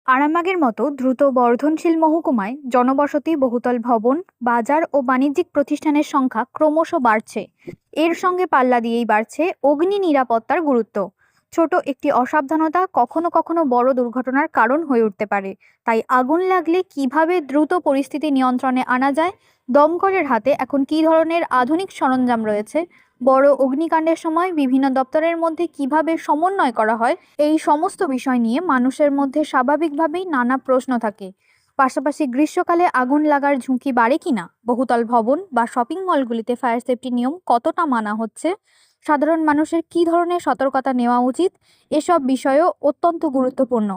আরামবাগের মতো দ্রুত বর্ধনশীল মহকুমায় জনবসতি, বহুতল ভবন, বাজার ও বাণিজ্যিক প্রতিষ্ঠানের সংখ্যা ক্রমশ বাড়ছে। এর সঙ্গে পাল্লা দিয়েই বাড়ছে অগ্নি নিরাপত্তার গুরুত্ব। ছোট একটি অসাবধানতা কখনো কখনো বড় দুর্ঘটনার কারণ হয়ে উঠতে পারে। তাই আগুন লাগলে কিভাবে দ্রুত পরিস্থিতি নিয়ন্ত্রণে আনা যায়, দমকলের হাতে এখন কী ধরনের আধুনিক সরঞ্জাম রয়েছে, বড় অগ্নিকাণ্ডের সময় বিভিন্ন দপ্তরের মধ্যে কিভাবে সমন্বয় করা হয়, এই সমস্ত বিষয় নিয়ে মানুষের মধ্যে স্বাভাবিকভাবেই নানা প্রশ্ন থাকে। পাশাপাশি গ্রীষ্মকালে আগুন লাগার ঝুঁকি বাড়ে কিনা, বহুতল ভবন বা শপিং মলগুলিতে ফায়ার সেফটি নিয়ম কতটা মানা হচ্ছে, সাধারণ মানুষের কী ধরনের সতর্কতা নেওয়া উচিত, এসব বিষয়ও অত্যন্ত গুরুত্বপূর্ণ।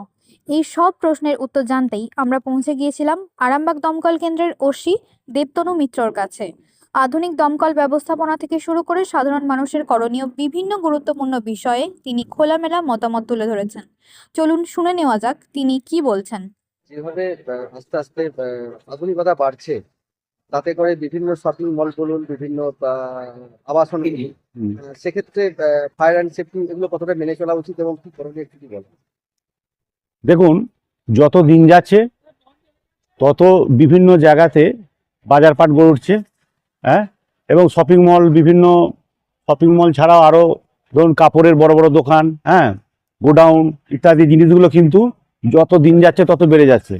এই সব প্রশ্নের উত্তর জানতেই আমরা পৌঁছে গিয়েছিলাম আরামবাগ দমকল কেন্দ্রের ওসি দেবতনু মিত্রর কাছে। আধুনিক দমকল ব্যবস্থাপনা থেকে শুরু করে সাধারণ মানুষের করণীয় বিভিন্ন গুরুত্বপূর্ণ বিষয়ে তিনি খোলামেলা মতামত তুলে ধরেছেন। চলুন শুনে নেওয়া যাক তিনি কি বলছেন। যেভাবে আস্তে আস্তে আধুনিকতা বাড়ছে, তাতে করে বিভিন্ন শপিং মল বলুন, বিভিন্ন আবাসন বলুন, সেক্ষেত্রে ফায়ার অ্যান্ড সেফটি এগুলো কতটা মেনে চলা উচিত এবং কি করণীয় একটু বলেন। দেখুন, যত দিন যাচ্ছে তত বিভিন্ন জায়গাতে বাজারপাট গড়ে উঠছে। এবং শপিং মল, বিভিন্ন শপিং মল ছাড়াও আরও ধরুন কাপড়ের বড় বড় দোকান, গোডাউন ইত্যাদি জিনিসগুলো কিন্তু যত দিন যাচ্ছে তত বেড়ে যাচ্ছে।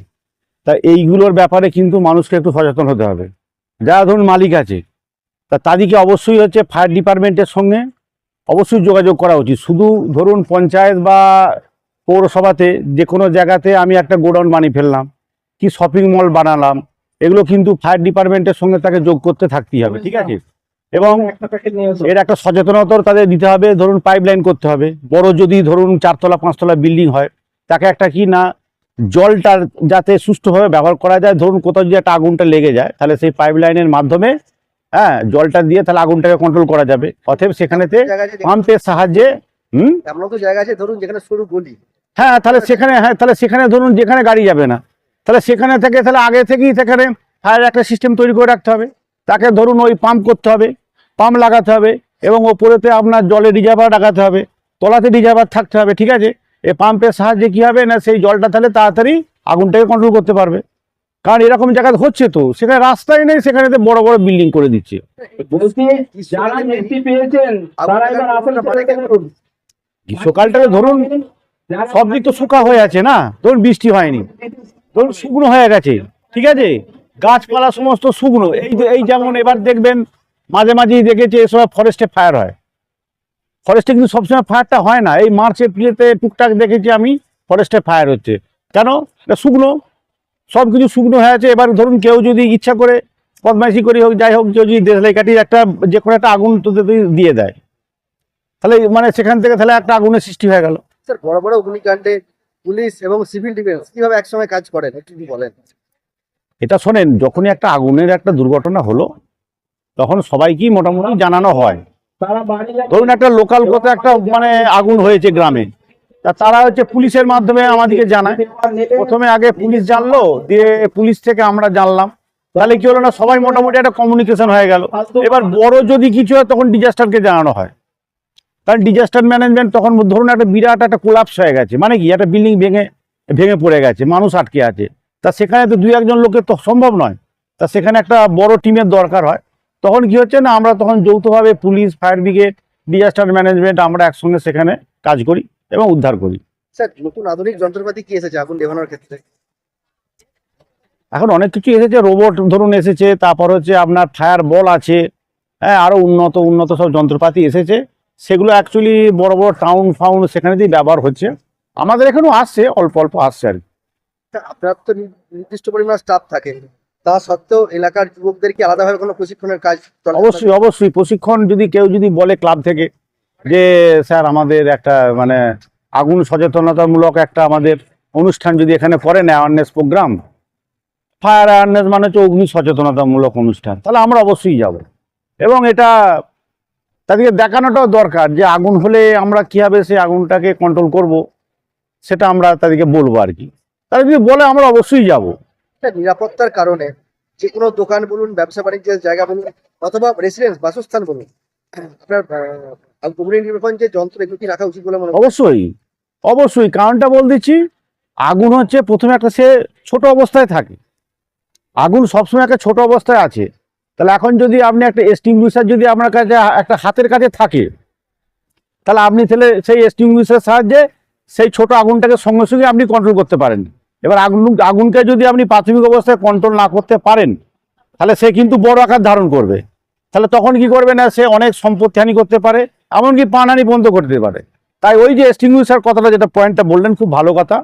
তা এইগুলোর ব্যাপারে কিন্তু মানুষকে একটু সচেতন হতে হবে। যারা ধরুন মালিক আছে তাদেরকে অবশ্যই ফায়ার ডিপার্টমেন্টের সঙ্গে অবশ্যই যোগাযোগ করা উচিত। শুধু ধরুন পঞ্চায়েত বা পৌরসভাতে যে কোনো জায়গাতে আমি একটা গোডাউন বানিয়ে ফেললাম কি শপিং মল বানালাম, এগুলো কিন্তু ফায়ার ডিপার্টমেন্টের সঙ্গে তাকে যোগ করতে থাকতেই হবে, ঠিক আছে? এবং এর একটা সচেতনতাও তাদের দিতে হবে। ধরুন পাইপ লাইন করতে হবে, বড় যদি ধরুন 4তলা 5তলা বিল্ডিং হয়, তাকে একটা কি না জলটা যাতে সুষ্ঠুভাবে ব্যবহার করা যায়। ধরুন কোথাও যদি একটা আগুনটা লেগে যায়, তাহলে সেই পাইপ লাইনের মাধ্যমে জলটা দিয়ে তাহলে আগুনটাকে কন্ট্রোল করা যাবে। অতএব সেখানেতে পাম্পের সাহায্যে এমন তো জায়গা আছে ধরুন যেখানে সরু গলি, তাহলে সেখানে ধরুন যেখানে গাড়ি যাবে না, তাহলে সেখানে থেকে তাহলে আগে থেকেই সেখানে ফায়ার একটা সিস্টেম তৈরি করে রাখতে হবে। তাকে ধরুন ওই পাম্প করতে হবে, পাম্প লাগাতে হবে, এবং ওপরেতে আপনার জলের রিজার্ভার লাগাতে হবে, তলাতে রিজার্ভার থাকতে হবে, ঠিক আছে? এই পাম্পের সাহায্যে কী হবে না, সেই জলটা তাহলে তাড়াতাড়ি আগুনটাকে কন্ট্রোল করতে পারবে। কারণ এরকম জায়গাা হচ্ছে তো, সেখানে রাস্তায় নেই, সেখানে বড় বড় বিল্ডিং করে দিচ্ছে। গ্রীষ্মকালটাকে ধরুন সব দিক তো শুকা হয়ে আছে না, ধরুন বৃষ্টি হয়নি, ধরুন শুকনো হয়ে গেছে, ঠিক আছে? গাছপালা সমস্ত শুকনো। এই যেমন এবার দেখবেন মাঝে মাঝেই দেখেছি এসব ফরেস্টে ফায়ার হয়। ফরেস্টে কিন্তু সবসময় ফায়ারটা হয় না। এই মার্চ এপ্রিলেতে টুকটাক দেখেছি আমি ফরেস্টে ফায়ার হচ্ছে। কেন? এটা শুকনো, সব কিছু শুকনো হয়ে আছে। এবার ধরুন কেউ যদি ইচ্ছা করে বদমাইশি করে হোক, যাই হোক, কেউ যদি দেশলাই কাঠির একটা যে কোনো একটা আগুন তো দিয়ে দেয়, তাহলে মানে সেখান থেকে তাহলে একটা আগুনের সৃষ্টি হয়ে গেল। স্যার, বড় বড় অগ্নিকাণ্ডে পুলিশ এবং সিভিল ডিফেন্স কিভাবে একসঙ্গে কাজ করেন একটু বলেন। এটা শোনেন, যখনই একটা আগুনের একটা দুর্ঘটনা হলো তখন সবাইকেই মোটামুটি জানানো হয়। ধরুন একটা লোকাল কোথাও একটা মানে আগুন হয়েছে গ্রামে, তা তারা পুলিশের মাধ্যমে আমাদেরকে জানায়। প্রথমে আগে পুলিশ জানলো, দিয়ে পুলিশ থেকে আমরা জানলাম, তাহলে কি হলো না, সবাই মোটামুটি একটা কমিউনিকেশন হয়ে গেল। এবার বড় যদি কিছু হয় তখন ডিজাস্টারকে জানানো হয়। কারণ ডিজাস্টার ম্যানেজমেন্ট তখন ধরুন একটা বিরাট একটা কোলাপস হয়ে গেছে, মানে কি একটা বিল্ডিং ভেঙে পড়ে গেছে, মানুষ আটকে আছে, তা সেখানে তো 2-1 লোকের তো সম্ভব নয়, তা সেখানে একটা বড় টিমের দরকার হয়। তখন কি হচ্ছে না, আমরা তখন যৌথভাবে police, fire brigade, disaster management আমরা একসঙ্গে সেখানে কাজ করি এবং উদ্ধার করি। স্যার, নতুন আধুনিক যন্ত্রপাতি কি এসেছে আগুন নেভানোর ক্ষেত্রে? এখন অনেক কিছু এসেছে, রোবট ধরুন এসেছে, তারপর আপনার ফায়ার বল আছে, আরো উন্নত সব যন্ত্রপাতি এসেছে। সেগুলো অ্যাকচুয়ালি বড় বড় টাউন ফাউন সেখানে দিয়ে ব্যবহার হচ্ছে। আমাদের এখানেও আসছে, অল্প অল্প আসছে আর কি। আপনার তো নির্দিষ্ট পরিমাণ স্টাফ থাকে, তা সত্ত্বেও এলাকার যুবকদেরকে আলাদাভাবে কোনো প্রশিক্ষণের কাজ? অবশ্যই প্রশিক্ষণ যদি কেউ যদি বলে ক্লাব থেকে যে স্যার আমাদের একটা মানে আগুন সচেতনতামূলক একটা আমাদের অনুষ্ঠান যদি এখানে করেন, অ্যাওয়ারনেস প্রোগ্রাম, ফায়ার অ্যাওয়ারনেস মানে হচ্ছে অগ্নি সচেতনতামূলক অনুষ্ঠান, তাহলে আমরা অবশ্যই যাব। এবং এটা তাদেরকে দেখানোটাও দরকার যে আগুন হলে আমরা কীভাবে সেই আগুনটাকে কন্ট্রোল করব, সেটা আমরা তাদেরকে বলবো আর কি। তারা যদি বলে আমরা অবশ্যই যাব। নিরাপত্তার কারণে যে কোনো দোকান বলুন, ব্যবসা বাণিজ্যের জায়গা বলুন, অথবা রেসিডেন্স বাসস্থান বলুন, আপনার অগ্নি নির্বাপন যে যন্ত্র এগুলো কি রাখা উচিত বলে মনে হয়? অবশ্যই কারণটা বল দিচ্ছি। আগুন হচ্ছে প্রথমে একটা সে ছোট অবস্থায় থাকে, আগুন সবসময় একটা ছোট অবস্থায় আছে। তাহলে এখন যদি আপনি একটা এক্সটিংগুইশার যদি আপনার কাছে একটা হাতের কাছে থাকে, তাহলে আপনি সেই এক্সটিংগুইশারের সাহায্যে সেই ছোট আগুনটাকে সঙ্গে সঙ্গে আপনি কন্ট্রোল করতে পারেন। এবার আগুনকে যদি আপনি প্রাথমিক অবস্থায় কন্ট্রোল না করতে পারেন, তাহলে সে কিন্তু বড় আকার ধারণ করবে। তাহলে তখন কি করবে না, সে অনেক সম্পত্তি হানি করতে পারে, এমনকি প্রাণহানি বন্ধ করতে পারে। তাই ওই যে এক্সটিংগুইশার কথাটা, যেটা পয়েন্টটা বললেন, খুব ভালো কথা।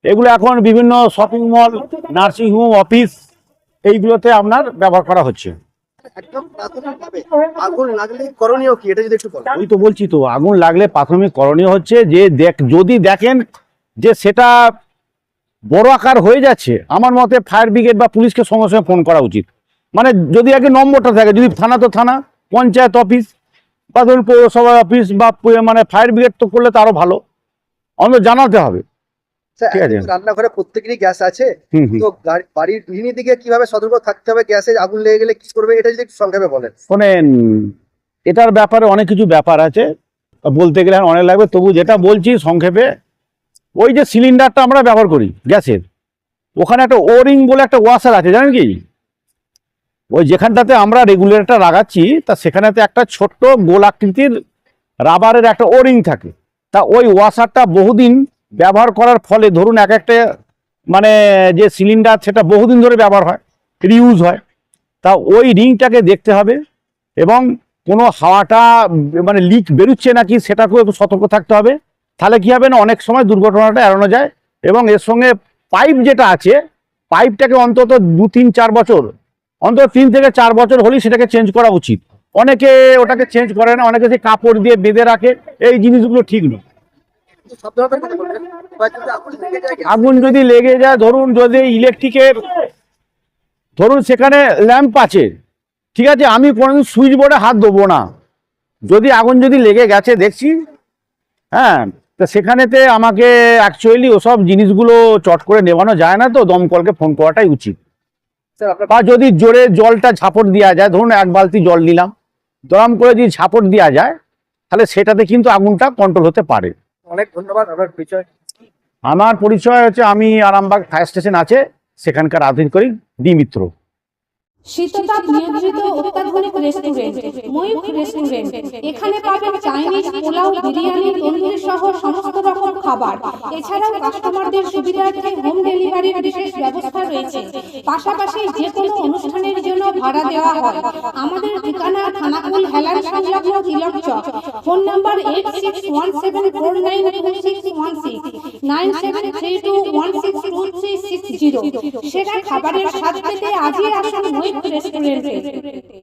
এগুলো এখন বিভিন্ন শপিং মল, নার্সিংহোম, অফিস এইগুলোতে আপনার ব্যবহার করা হচ্ছে। একদম প্রাথমিকভাবে আগুন লাগলে করণীয় কি, এটা যদি একটু বলেন। ওই তো বলছি তো, আগুন লাগলে প্রাথমিক করণীয় হচ্ছে যে যদি দেখেন যে সেটা বড় আকার হয়ে যাচ্ছে, আমার মতে ফায়ার ব্রিগেড বা পুলিশকে সঙ্গে সঙ্গে ফোন করা উচিত। মানে যদি আগে নম্বরটা থাকে, যদি থানা তো থানা, পঞ্চায়েত অফিস বা ধরুন পৌরসভা অফিস বা মানে ফায়ার ব্রিগেড তো করলে তো আরো ভালো, অন্তত জানাতে হবে। স্যার, ঠিক আছে। এখন রান্নাঘরে প্রত্যেকেরই গ্যাস আছে, হুম হুম। তো বাড়ির গৃহিণী দিকে কিভাবে সতর্ক থাকতে হবে, গ্যাসে আগুন লেগে গেলে কি করবে, এটা যদি একটু সংক্ষেপে বলেন। শোনেন, এটার ব্যাপারে অনেক কিছু ব্যাপার আছে, বলতে গেলে অনেক লাগবে, তবু যেটা বলছি সংক্ষেপে, ওই যে সিলিন্ডারটা আমরা ব্যবহার করি গ্যাসের, ওখানে একটা ওরিং বলে একটা ওয়াশার আছে, জানেন কি? ওই যেখানটাতে আমরা রেগুলেটরটা লাগাচ্ছি, তা সেখানেতে একটা ছোট্ট গোল আকৃতির রাবারের একটা ওরিং থাকে। তা ওই ওয়াশারটা বহুদিন ব্যবহার করার ফলে, ধরুন এক একটা মানে যে সিলিন্ডার, সেটা বহুদিন ধরে ব্যবহার হয়, রিউজ হয়। তা ওই রিংটাকে দেখতে হবে, এবং কোনো হাওয়াটা মানে লিক বেরোচ্ছে নাকি সেটাকেও একটু সতর্ক থাকতে হবে। তাহলে কি হবে না, অনেক সময় দুর্ঘটনাটা এড়ানো যায়। এবং এর সঙ্গে পাইপ যেটা আছে, পাইপটাকে অন্তত 2-3-4 বছর, অন্তত 3 থেকে 4 বছর হলেই সেটাকে চেঞ্জ করা উচিত। অনেকে ওটাকে চেঞ্জ করে না, অনেকে সেই কাপড় দিয়ে বেঁধে রাখে, এই জিনিসগুলো ঠিক নয়। সাবধানতার কথা বলবেন, বা যদি আগুন লেগে যায়, আগুন যদি লেগে যায়, ধরুন যদি ইলেকট্রিকের, ধরুন সেখানে ল্যাম্প আছে, ঠিক আছে, আমি কোনোদিন সুইচ বোর্ডে হাত দেবো না। যদি আগুন যদি লেগে গেছে দেখছি, হ্যাঁ, তা সেখানেতে আমাকে অ্যাকচুয়ালি ওসব জিনিসগুলো চট করে নেওয়ানো যায় না, তো দমকলকে ফোন করাটাই উচিত। স্যার আপনার বা যদি জোরে জলটা ঝাপট দেওয়া যায়, ধরুন 1 বালতি জল নিলাম, দরম করে যদি ঝাপট দেওয়া যায়, তাহলে সেটাতে কিন্তু আগুনটা কন্ট্রোল হতে পারে। অনেক ধন্যবাদ। আপনার পরিচয়। আমার পরিচয় হচ্ছে, আমি আরামবাগ ফায়ার স্টেশন আছে সেখানকার আধিকারিক ডি মিত্র। শীততাপ নিয়ন্ত্রিত অত্যাধুনিক রেস্টুরেন্ট ময়ূখ রেস্টুরেন্ট। এখানে পাবেন চাইনিজ, পোলাও, বিরিয়ানি, তন্দুরি সহ সমস্ত রকম খাবার। এছাড়াও কাস্টমারদের সুবিধার্থে হোম ডেলিভারির বিশেষ ব্যবস্থা রয়েছে। পাশাপাশি যে কোনো অনুষ্ঠানের জন্য ভাড়া দেওয়া হয়। আমাদের ঠিকানা খানাকুল হেলান সংলগ্ন তিলক চক। Phone number 8617492616, 9732162360। সেরা খাবারের স্বাদ পেতে আজই আসুন ময়ূখ রেস্টুরেন্টে।